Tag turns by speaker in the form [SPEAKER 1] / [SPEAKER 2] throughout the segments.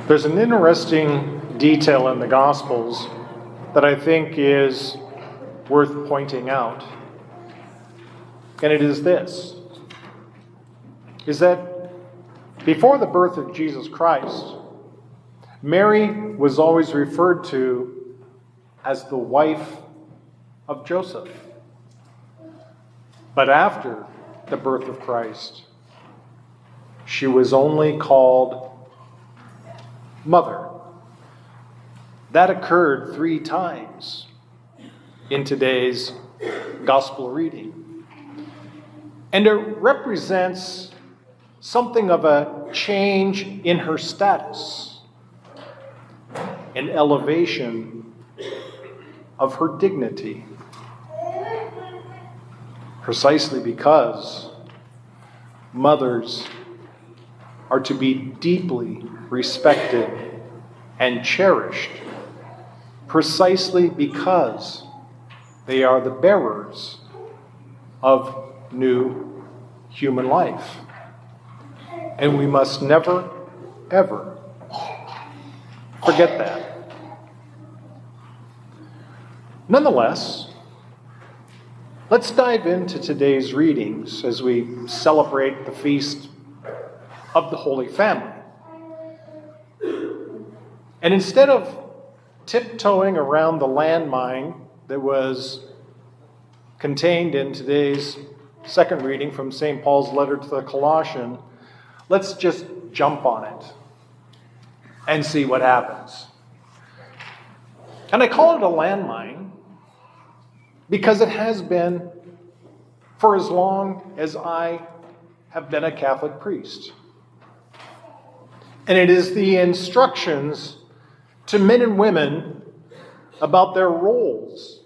[SPEAKER 1] There's an interesting detail in the Gospels that I think is worth pointing out. And it is this, is that before the birth of Jesus Christ, Mary was always referred to as the wife of Joseph. But after the birth of Christ, she was only called mother. That occurred 3 times in today's gospel reading. And it represents something of a change in her status, an elevation of her dignity, precisely because mothers are to be deeply respected and cherished, precisely because they are the bearers of new human life. And we must never, ever forget that. Nonetheless, let's dive into today's readings as we celebrate the feast of the Holy Family. And instead of tiptoeing around the landmine that was contained in today's second reading from St. Paul's letter to the Colossians, let's just jump on it and see what happens. And I call it a landmine because it has been for as long as I have been a Catholic priest. And it is the instructions to men and women about their roles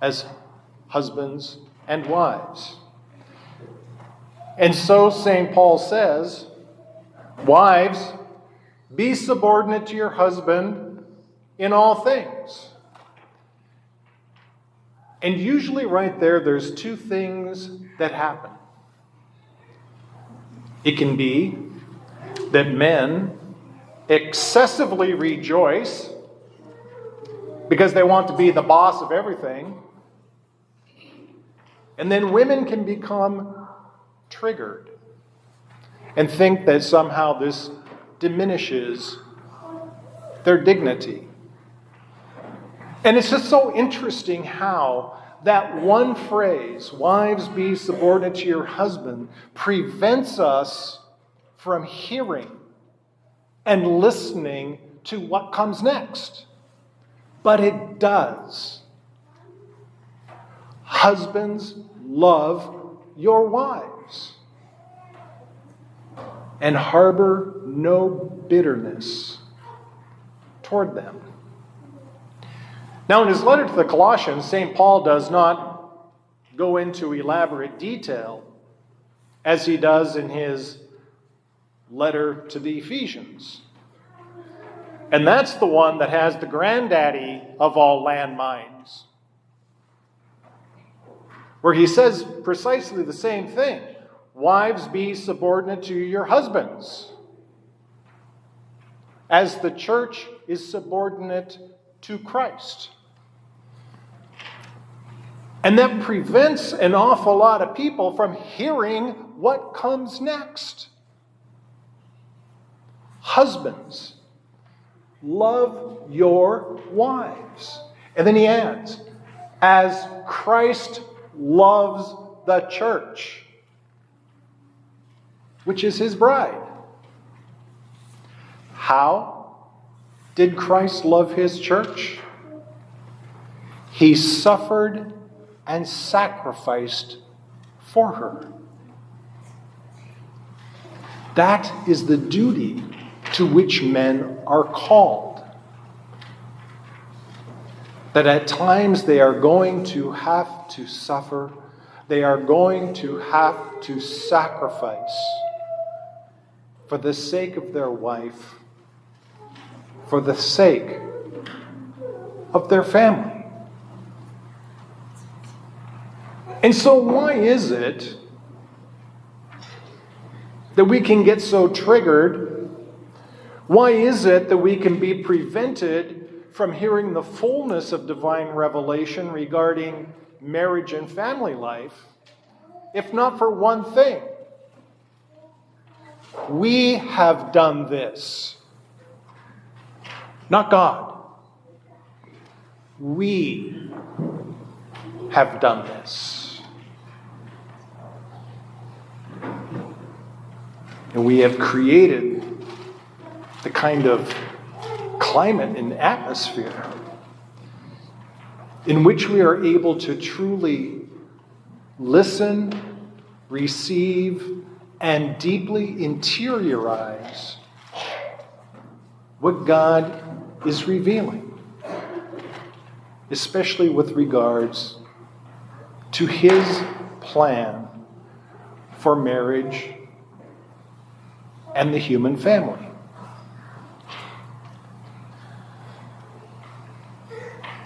[SPEAKER 1] as husbands and wives. And so St. Paul says, wives, be subordinate to your husband in all things. And usually right there's 2 things that happen. It can be that men excessively rejoice because they want to be the boss of everything. And then women can become triggered and think that somehow this diminishes their dignity. And it's just so interesting how that one phrase, wives be subordinate to your husband, prevents us from hearing and listening to what comes next. But it does. Husbands, love your wives and harbor no bitterness toward them. Now, in his letter to the Colossians, St. Paul does not go into elaborate detail as he does in his letter to the Ephesians. And that's the one that has the granddaddy of all landmines, where he says precisely the same thing. Wives, be subordinate to your husbands, as the church is subordinate to Christ. And that prevents an awful lot of people from hearing what comes next. Husbands, love your wives. And then he adds, as Christ loves the church, which is his bride. How did Christ love his church? He suffered and sacrificed for her. That is the duty to which men are called. That at times they are going to have to suffer, they are going to have to sacrifice for the sake of their wife, for the sake of their family. And so why is it that we can get so triggered Why is it that we can be prevented from hearing the fullness of divine revelation regarding marriage and family life, if not for one thing? We have done this, not God. We have done this. And we have created the kind of climate and atmosphere in which we are able to truly listen, receive, and deeply interiorize what God is revealing, especially with regards to his plan for marriage and the human family.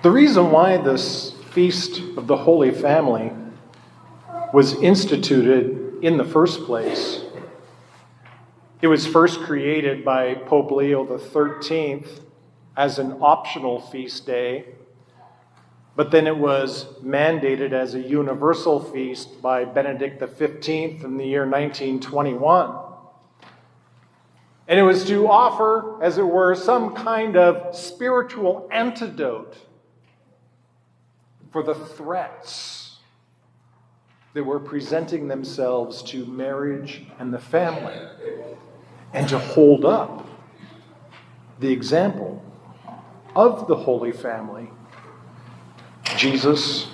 [SPEAKER 1] The reason why this Feast of the Holy Family was instituted in the first place, it was first created by Pope Leo XIII as an optional feast day, but then it was mandated as a universal feast by Benedict XV in the year 1921. And it was to offer, as it were, some kind of spiritual antidote for the threats that were presenting themselves to marriage and the family, and to hold up the example of the Holy Family, Jesus,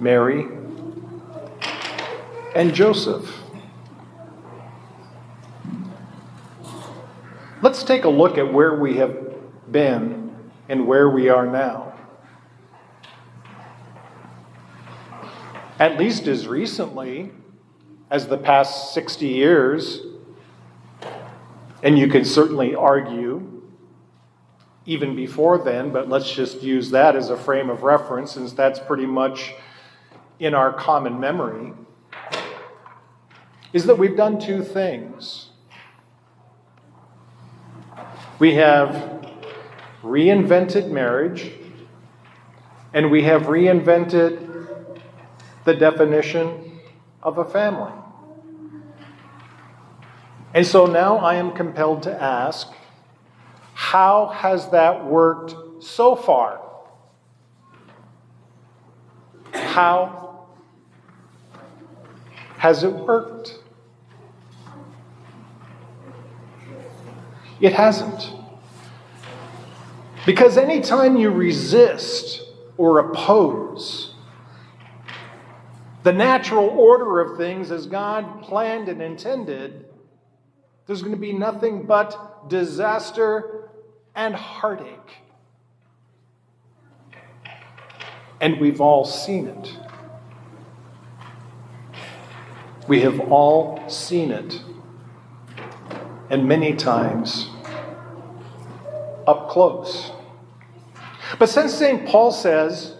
[SPEAKER 1] Mary, and Joseph. Let's take a look at where we have been and where we are now. At least as recently as the past 60 years, and you could certainly argue even before then, but let's just use that as a frame of reference since that's pretty much in our common memory, is that we've done two things. We have reinvented marriage, and we have reinvented the definition of a family. And so now I am compelled to ask, how has that worked so far? How has it worked? It hasn't. Because anytime you resist or oppose the natural order of things as God planned and intended, there's going to be nothing but disaster and heartache. And we've all seen it. We have all seen it. And many times up close. But since St. Paul says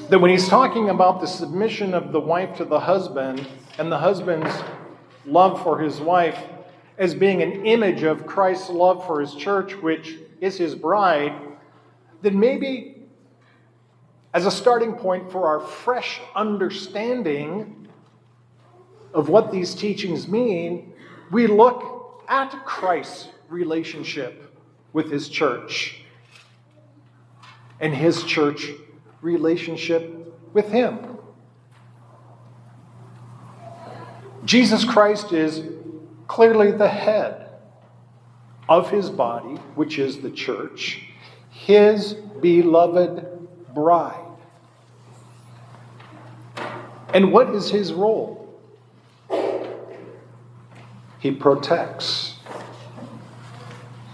[SPEAKER 1] that when he's talking about the submission of the wife to the husband and the husband's love for his wife as being an image of Christ's love for his church, which is his bride, then maybe as a starting point for our fresh understanding of what these teachings mean, we look at Christ's relationship with his church and his church relationship with him. Jesus Christ is clearly the head of his body, which is the church, his beloved bride. And what is his role? He protects,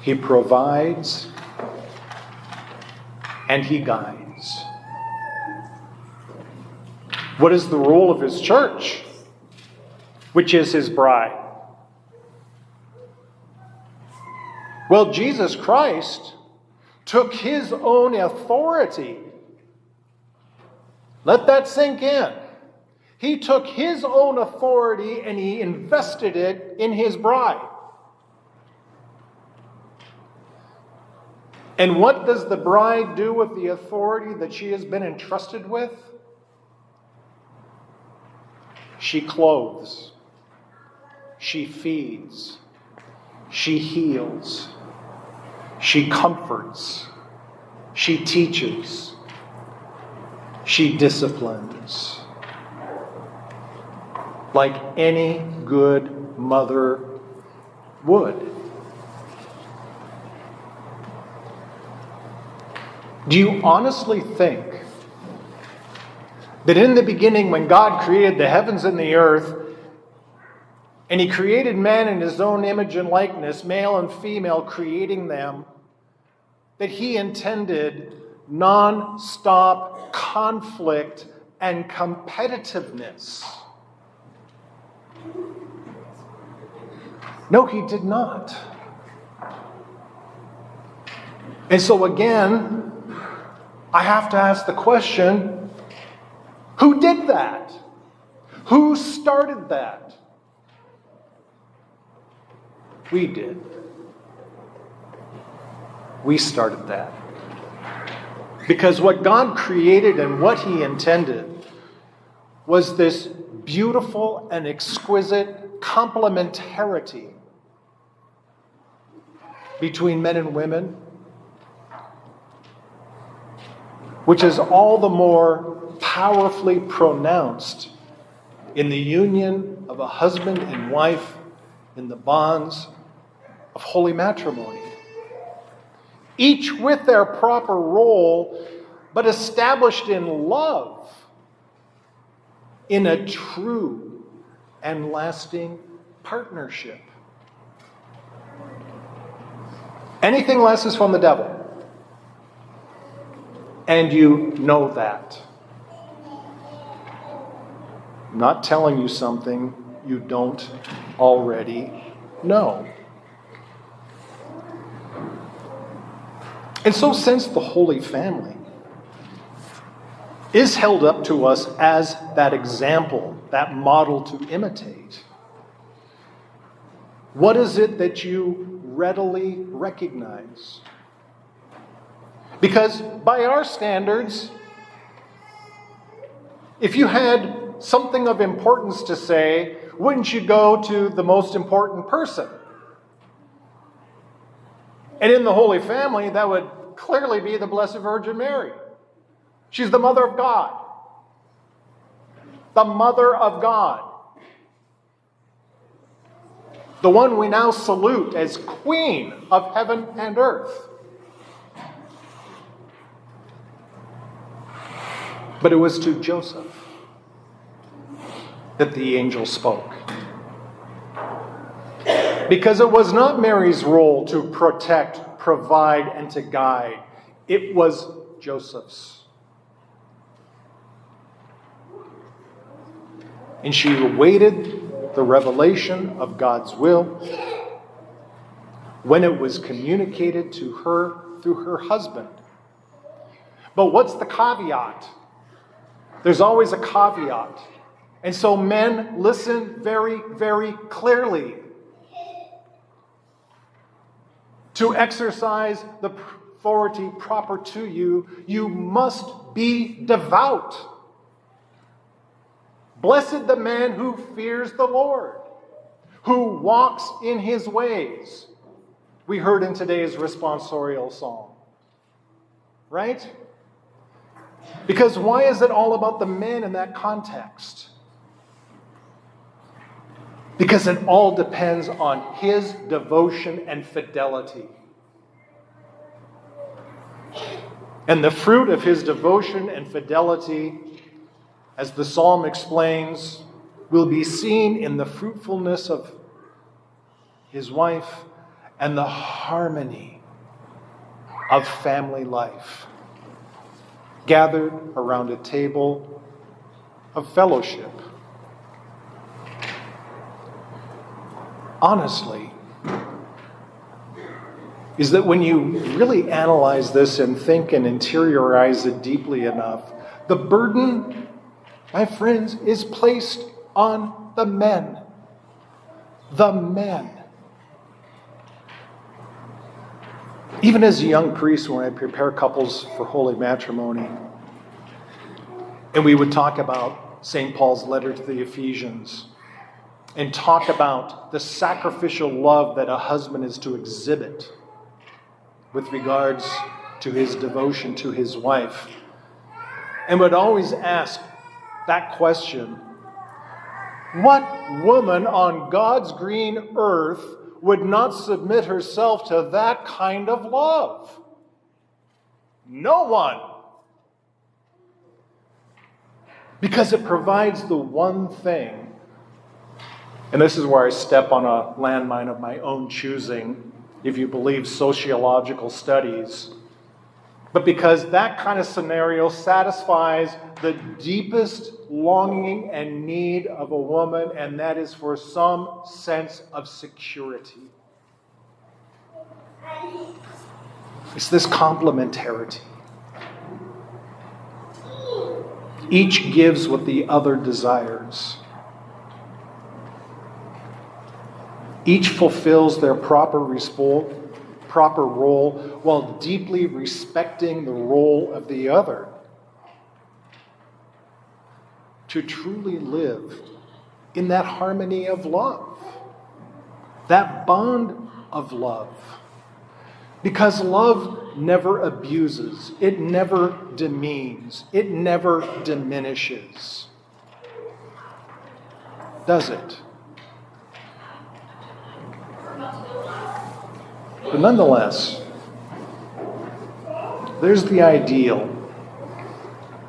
[SPEAKER 1] he provides, and he guides. What is the role of his church, which is his bride? Well, Jesus Christ took his own authority. Let that sink in. He took his own authority and he invested it in his bride. And what does the bride do with the authority that she has been entrusted with? She clothes. She feeds. She heals. She comforts. She teaches. She disciplines. Like any good mother would. Do you honestly think that in the beginning, when God created the heavens and the earth, and He created man in His own image and likeness, male and female, creating them, that He intended non-stop conflict and competitiveness? No, He did not. And so again, I have to ask the question, who did that? Who started that? We did. We started that. Because what God created and what He intended was this beautiful and exquisite complementarity between men and women, which is all the more powerfully pronounced in the union of a husband and wife in the bonds of holy matrimony. Each with their proper role, but established in love, in a true and lasting partnership. Anything less is from the devil. And you know that. I'm not telling you something you don't already know. And so, since the Holy Family is held up to us as that example, that model to imitate, what is it that you readily recognize? Because by our standards, if you had something of importance to say, wouldn't you go to the most important person? And in the Holy Family, that would clearly be the Blessed Virgin Mary. She's the Mother of God. The Mother of God. The one we now salute as Queen of heaven and earth. But it was to Joseph that the angel spoke. Because it was not Mary's role to protect, provide, and to guide. It was Joseph's. And she awaited the revelation of God's will when it was communicated to her through her husband. But what's the caveat? There's always a caveat. And so men, listen very, very clearly. To exercise the authority proper to you, you must be devout. Blessed the man who fears the Lord, who walks in His ways. We heard in today's responsorial psalm. Right? Because why is it all about the men in that context? Because it all depends on his devotion and fidelity. And the fruit of his devotion and fidelity, as the psalm explains, will be seen in the fruitfulness of his wife and the harmony of family life, gathered around a table of fellowship. Honestly, is that when you really analyze this and think and interiorize it deeply enough, the burden, my friends, is placed on the men. The men. Even as a young priest, when I prepare couples for holy matrimony, and we would talk about St. Paul's letter to the Ephesians, and talk about the sacrificial love that a husband is to exhibit with regards to his devotion to his wife, and would always ask that question: what woman on God's green earth would not submit herself to that kind of love? No one. Because it provides the one thing, and this is where I step on a landmine of my own choosing, if you believe sociological studies, but because that kind of scenario satisfies the deepest longing and need of a woman, and that is for some sense of security. It's this complementarity. Each gives what the other desires. Each fulfills their proper role while deeply respecting the role of the other. To truly live in that harmony of love, that bond of love. Because love never abuses, it never demeans, it never diminishes. Does it? But nonetheless, there's the ideal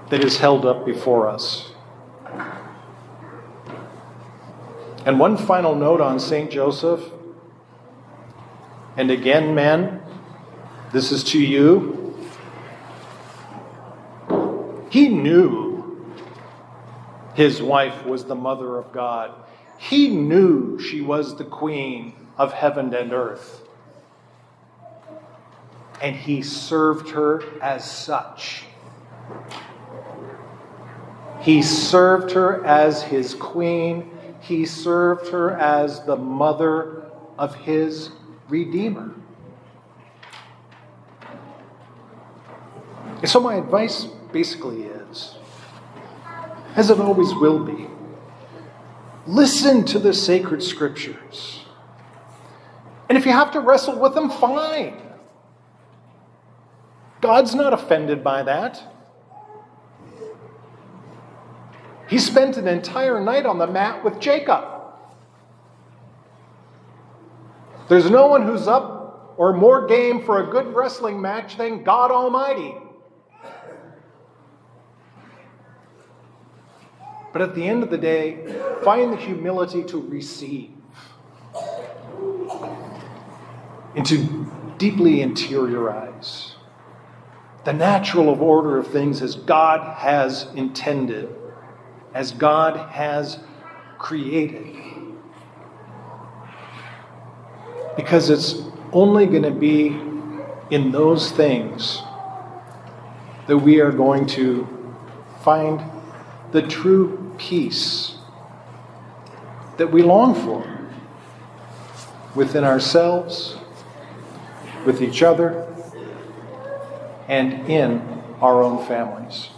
[SPEAKER 1] that is held up before us. And one final note on St. Joseph. And again, men, this is to you. He knew his wife was the mother of God. He knew she was the queen of heaven and earth. And he served her as such. He served her as his queen. He served her as the mother of his Redeemer. And so my advice basically is, as it always will be, listen to the sacred scriptures. And if you have to wrestle with them, fine. God's not offended by that. He spent an entire night on the mat with Jacob. There's no one who's up or more game for a good wrestling match than God Almighty. But at the end of the day, find the humility to receive and to deeply interiorize the natural order of things as God has intended, as God has created. Because it's only going to be in those things that we are going to find the true peace that we long for within ourselves, with each other, and in our own families.